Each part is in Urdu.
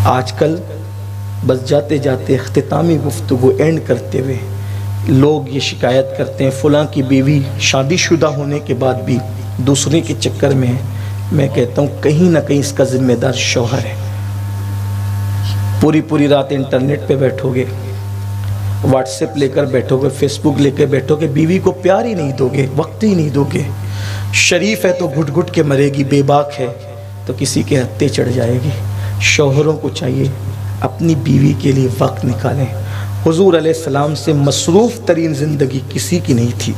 آج کل بس جاتے جاتے اختتامی گفتگو اینڈ کرتے ہوئے لوگ یہ شکایت کرتے ہیں فلاں کی بیوی شادی شدہ ہونے کے بعد بھی دوسرے کے چکر میں ہے. میں کہتا ہوں کہیں نہ کہیں اس کا ذمہ دار شوہر ہے. پوری رات انٹرنیٹ پہ بیٹھو گے, واٹس ایپ لے کر بیٹھو گے, فیس بک لے کے بیٹھو گے, بیوی کو پیار ہی نہیں دو گے, وقت ہی نہیں دو گے. شریف ہے تو گھٹ گھٹ کے مرے گی, بے باک ہے تو کسی کے ہتھے چڑھ جائے گی. شوہروں کو چاہیے اپنی بیوی کے لیے وقت نکالیں. حضور علیہ السلام سے مصروف ترین زندگی کسی کی نہیں تھی.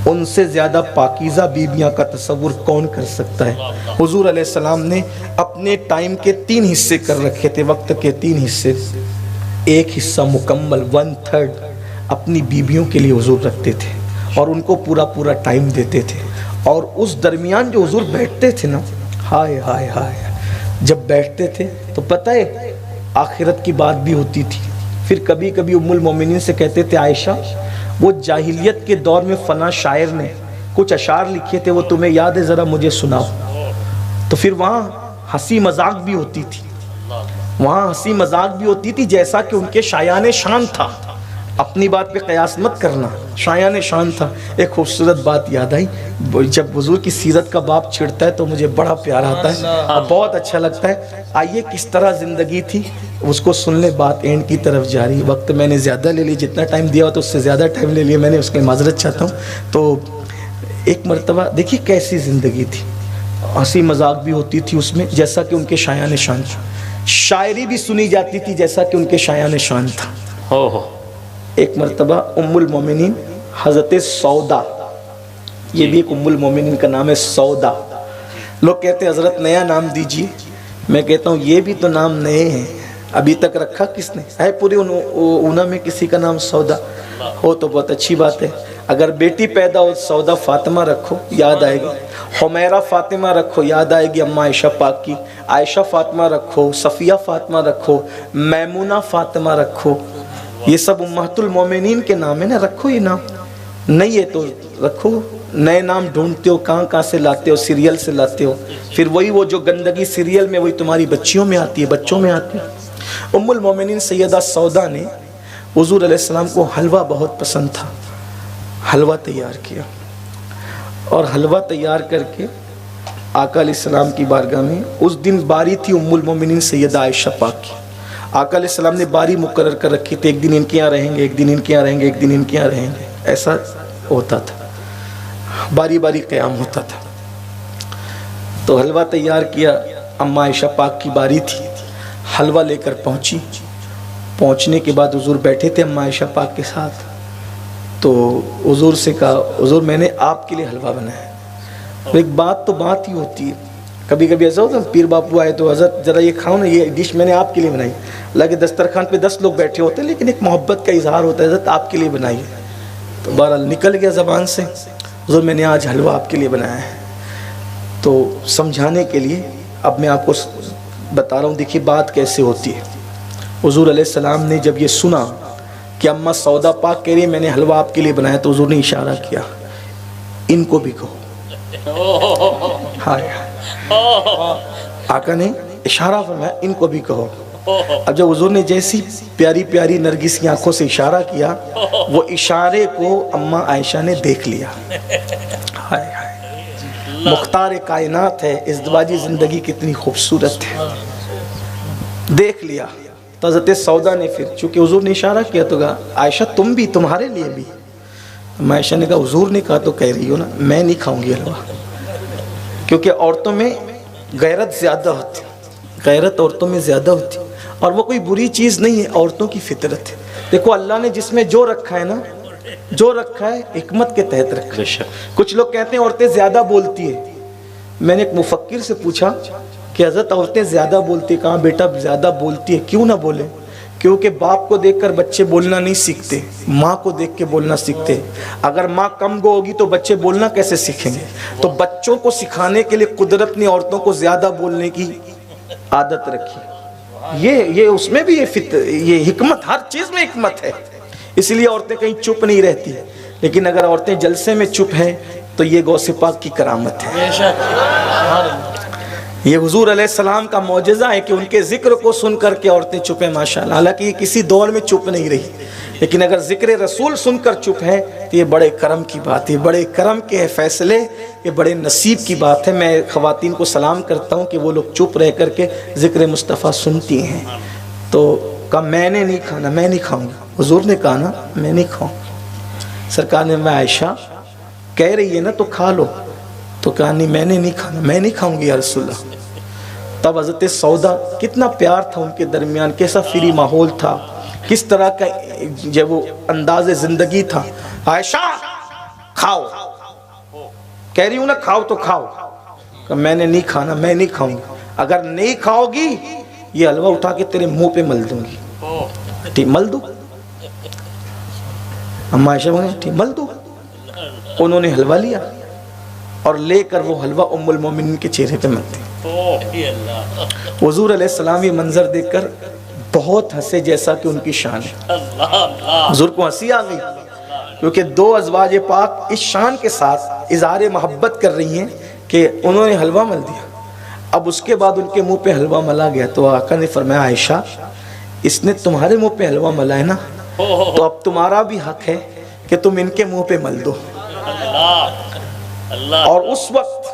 ان سے زیادہ پاکیزہ بیویاں کا تصور کون کر سکتا ہے. حضور علیہ السلام نے اپنے ٹائم کے 3 حصے کر رکھے تھے, وقت کے 3 حصے. ایک حصہ مکمل 1/3 اپنی بیویوں کے لیے حضور رکھتے تھے اور ان کو پورا ٹائم دیتے تھے. اور اس درمیان جو حضور بیٹھتے تھے نا, ہائے ہائے ہائے, جب بیٹھتے تھے تو پتہ ہے آخرت کی بات بھی ہوتی تھی. پھر کبھی کبھی ام المومنین سے کہتے تھے عائشہ وہ جاہلیت کے دور میں فلاں شاعر نے کچھ اشعار لکھے تھے, وہ تمہیں یاد ہے, ذرا مجھے سناؤ. تو پھر وہاں ہنسی مذاق بھی ہوتی تھی, وہاں ہنسی مذاق بھی ہوتی تھی جیسا کہ ان کے شایان شان تھا. اپنی بات پہ قیاس مت کرنا, شایان شان تھا. ایک خوبصورت بات یاد آئی, جب حضور کی سیرت کا باب چھڑتا ہے تو مجھے بڑا پیار آتا ہے اور بہت اچھا لگتا ہے. آئیے کس طرح زندگی تھی اس کو سن لے, بات اینڈ کی طرف جاری. وقت میں نے زیادہ لے لی, جتنا ٹائم دیا ہو تو اس سے زیادہ ٹائم لے لیا میں نے, اس کے معذرت چاہتا ہوں. تو ایک مرتبہ دیکھیے کیسی زندگی تھی, ہنسی مذاق بھی ہوتی تھی اس میں جیسا کہ ان کے شایان شان تھا. شاعری بھی سنی جاتی تھی جیسا کہ ان کے شایان شان تھا. ایک مرتبہ ام المومنین حضرت سودا, یہ بھی ایک ام المومنین کا نام ہے سودا. لوگ کہتے ہیں حضرت نیا نام دیجیے. میں کہتا ہوں یہ بھی تو نام نئے ہیں, ابھی تک رکھا کس نے ہے؟ پورے اونا میں کسی کا نام سودا ہو تو بہت اچھی بات ہے. اگر بیٹی پیدا ہو سودا فاطمہ رکھو, یاد آئے گی. حمیرہ فاطمہ رکھو, یاد آئے گی اماں عائشہ پاک کی. عائشہ فاطمہ رکھو, صفیہ فاطمہ رکھو, میمونہ فاطمہ رکھو. یہ سب امہات المومنین کے نام ہیں نا, رکھو یہ نام. نہیں ہے تو رکھو. نئے نام ڈھونڈتے ہو, کہاں سے لاتے ہو, سیریل سے لاتے ہو. پھر وہی وہ جو گندگی سیریل میں وہی تمہاری بچیوں میں آتی ہے, بچوں میں آتی ہے. ام المومنین سیدہ سودا نے حضور علیہ السلام کو حلوہ بہت پسند تھا, حلوہ تیار کیا اور حلوہ تیار کر کے آقا علیہ السلام کی بارگاہ میں. اس دن باری تھی ام المومنین سیدہ عائشہ پاک کی. آقا علیہ السلام نے باری مقرر کر رکھی تھی, ایک دن ان کے یہاں رہیں گے, ایک دن ان کے یہاں رہیں گے, ایک دن ان کے یہاں رہیں گے. ایسا ہوتا تھا, باری قیام ہوتا تھا. تو حلوہ تیار کیا, اماں عائشہ پاک کی باری تھی, حلوہ لے کر پہنچی. پہنچنے کے بعد حضور بیٹھے تھے اماں عائشہ پاک کے ساتھ. تو حضور سے کہا حضور میں نے آپ کے لیے حلوہ بنایا. ایک بات تو بات ہی ہوتی ہے, کبھی کبھی ایسا ہوتا ہے پیر باپو آئے تو حضرت ذرا یہ کھاؤ نا, یہ ڈش میں نے آپ کے لیے بنائی. حالانکہ دسترخوان پہ 10 لوگ بیٹھے ہوتے ہیں لیکن ایک محبت کا اظہار ہوتا ہے, حضرت آپ کے لیے بنائی ہے. تو بہرحال نکل گیا زبان سے, حضور میں نے آج حلوہ آپ کے لیے بنایا ہے. تو سمجھانے کے لیے اب میں آپ کو بتا رہا ہوں, دیکھیے بات کیسے ہوتی ہے. حضور علیہ السلام نے جب یہ سنا کہ اماں سودا پاک کہہ رہی ہے میں نے حلوہ آپ کے لیے بنایا, تو حضور نے اشارہ کیا ان کو بھی کہو. ہائے آقا نے اشارہ فرمایا ان کو بھی کہو. اب جب حضور نے جیسی پیاری پیاری نرگس کی آنکھوں سے اشارہ کیا, وہ اشارے کو اماں عائشہ نے دیکھ لیا. ہائے ہائے, مختار کائنات ہے, ازدواجی زندگی کتنی خوبصورت ہے, دیکھ لیا. تو حضرت سودا نے پھر چونکہ حضور نے اشارہ کیا تو کہا عائشہ تم بھی, تمہارے لیے بھی. عائشہ نے کہا حضور نے کہا تو کہہ رہی ہو نا, میں نہیں کھاؤں گی حلوہ. کیونکہ عورتوں میں غیرت زیادہ ہوتی, غیرت عورتوں میں زیادہ ہوتی, اور وہ کوئی بری چیز نہیں ہے, عورتوں کی فطرت ہے. دیکھو اللہ نے جس میں جو رکھا ہے نا, جو رکھا ہے حکمت کے تحت رکھا ہے. کچھ لوگ کہتے ہیں عورتیں زیادہ بولتی ہیں. میں نے ایک مفکر سے پوچھا کہ حضرت عورتیں زیادہ بولتی, کہاں بیٹا زیادہ بولتی ہے, کیوں نہ بولے؟ کیونکہ باپ کو دیکھ کر بچے بولنا نہیں سیکھتے, ماں کو دیکھ کے بولنا سیکھتے. اگر ماں کم گو ہوگی تو بچے بولنا کیسے سیکھیں گے؟ تو بچوں کو سکھانے کے لیے قدرت نے عورتوں کو زیادہ بولنے کی عادت رکھی. یہ اس میں بھی یہ حکمت, ہر چیز میں حکمت ہے. اس لیے عورتیں کہیں چپ نہیں رہتی, لیکن اگر عورتیں جلسے میں چپ ہیں تو یہ غوث پاک کی کرامت ہے. یہ حضور علیہ السلام کا معجزہ ہے کہ ان کے ذکر کو سن کر کے عورتیں چپ ہیں ماشاءاللہ. حالانکہ یہ کسی دور میں چپ نہیں رہی, لیکن اگر ذکر رسول سن کر چپ ہے تو یہ بڑے کرم کی بات ہے, بڑے کرم کے فیصلے, یہ بڑے نصیب کی بات ہے. میں خواتین کو سلام کرتا ہوں کہ وہ لوگ چپ رہ کر کے ذکر مصطفیٰ سنتی ہیں. تو کہا میں نے نہیں کھانا, میں نہیں کھاؤں گا. حضور نے کہا نا میں نہیں کھاؤں. سرکار نے, میں عائشہ کہہ رہی ہے نا تو کھا لو. تو کہا نہیں میں نے نہیں کھانا, میں نہیں کھاؤں گی یا رسول اللہ. تب حضرت سودا, کتنا پیار تھا ان کے درمیان, کیسا فری ماحول تھا, کس طرح کا جب وہ انداز زندگی تھا. عائشہ کھاؤ, کہہ رہی ہوں نا کھاؤ تو کھاؤ. کہ میں نے نہیں کھانا, میں نہیں کھاؤں گی. اگر نہیں کھاؤ گی یہ حلوہ اٹھا کے تیرے منہ پہ مل دوں گی. ٹھیک مل دو. اما عائشہ بولے ٹھیک مل دو. انہوں نے حلوہ لیا اور لے کر وہ حلوہ ام المومنین کے چہرے پہ ملتے. حضور علیہ السلام یہ منظر دیکھ کر بہت ہنسے جیسا کہ ان کی شان ہے. حضور کو ہنسی آ گئی کیونکہ دو ازواج پاک اس شان کے ساتھ اظہار محبت کر رہی ہیں کہ انہوں نے حلوہ مل دیا. اب اس کے بعد ان کے منہ پہ حلوہ ملا گیا تو آقا نے فرمایا عائشہ اس نے تمہارے منہ پہ حلوہ ملا ہے نا, تو اب تمہارا بھی حق ہے کہ تم ان کے منہ پہ مل دو. اور اس وقت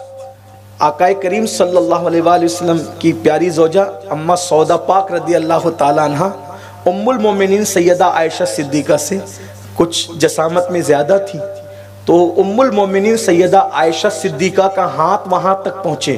آقا کریم صلی اللہ علیہ وآلہ وسلم کی پیاری زوجہ اما سودا پاک رضی اللہ تعالیٰ عنہ ام المومنین سیدہ عائشہ صدیقہ سے کچھ جسامت میں زیادہ تھی, تو ام المومنین سیدہ عائشہ صدیقہ کا ہاتھ وہاں تک پہنچے.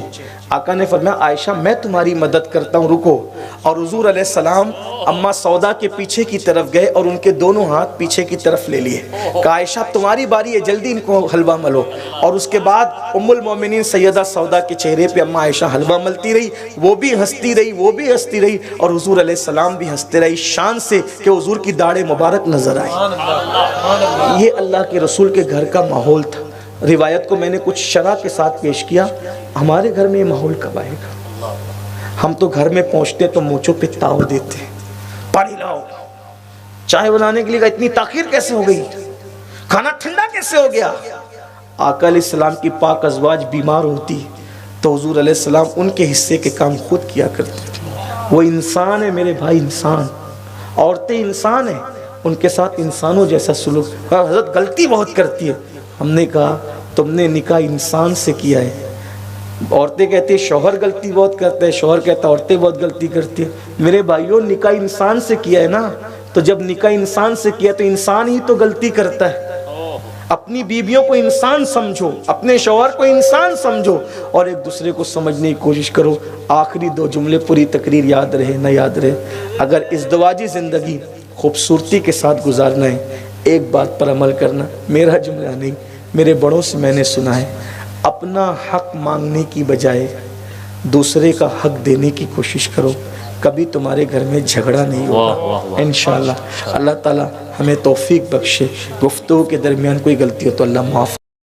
آقا نے فرمایا عائشہ میں تمہاری مدد کرتا ہوں, رکو. اور حضور علیہ السلام اما سودا کے پیچھے کی طرف گئے اور ان کے دونوں ہاتھ پیچھے کی طرف لے لیے. کہا عائشہ تمہاری باری ہے, جلدی ان کو حلوہ ملو. اور اس کے بعد ام المومنین سیدہ سودا کے چہرے پہ اما عائشہ حلوہ ملتی رہی, وہ بھی ہنستی رہی, وہ بھی ہنستی رہی, اور حضور علیہ السلام بھی ہنستے رہے شان سے کہ حضور کی داڑھ مبارک نظر آئی. یہ اللہ کے رسول کے گھر کا ماحول تھا. روایت کو میں نے کچھ شرح کے ساتھ پیش کیا. ہمارے گھر میں یہ ماحول کب آئے گا؟ ہم تو گھر میں پہنچتے تو مونچوں پہ تاؤ دیتے, پانی لاؤ, چائے بنانے کے لیے اتنی تاخیر کیسے ہو گئی, کھانا ٹھنڈا کیسے ہو گیا. آقا علیہ السلام کی پاک ازواج بیمار ہوتی تو حضور علیہ السلام ان کے حصے کے کام خود کیا کرتے تھے. وہ انسان ہے میرے بھائی, انسان. عورتیں انسان ہیں, ان کے ساتھ انسانوں جیسا سلوک. حضرت غلطی بہت کرتی ہے. ہم نے کہا تم نے نکاح انسان سے کیا ہے. عورتیں کہتی ہیں شوہر غلطی بہت کرتا ہے, شوہر کہتا ہے عورتیں بہت غلطی کرتی ہیں. میرے بھائیوں نکاح انسان سے کیا ہے نا, تو جب نکاح انسان سے کیا تو انسان ہی تو غلطی کرتا ہے. اپنی بیویوں کو انسان سمجھو, اپنے شوہر کو انسان سمجھو, اور ایک دوسرے کو سمجھنے کی کوشش کرو. آخری دو جملے پوری تقریر یاد رہے نہ یاد رہے, اگر ازدواجی زندگی خوبصورتی کے ساتھ گزارنا ہے ایک بات پر عمل کرنا. میرا جملہ نہیں, میرے بڑوں سے میں نے سنا ہے, اپنا حق مانگنے کی بجائے دوسرے کا حق دینے کی کوشش کرو, کبھی تمہارے گھر میں جھگڑا نہیں ہوگا انشاءاللہ. اللہ تعالی ہمیں توفیق بخشے. گفتگو کے درمیان کوئی غلطی ہو تو اللہ معاف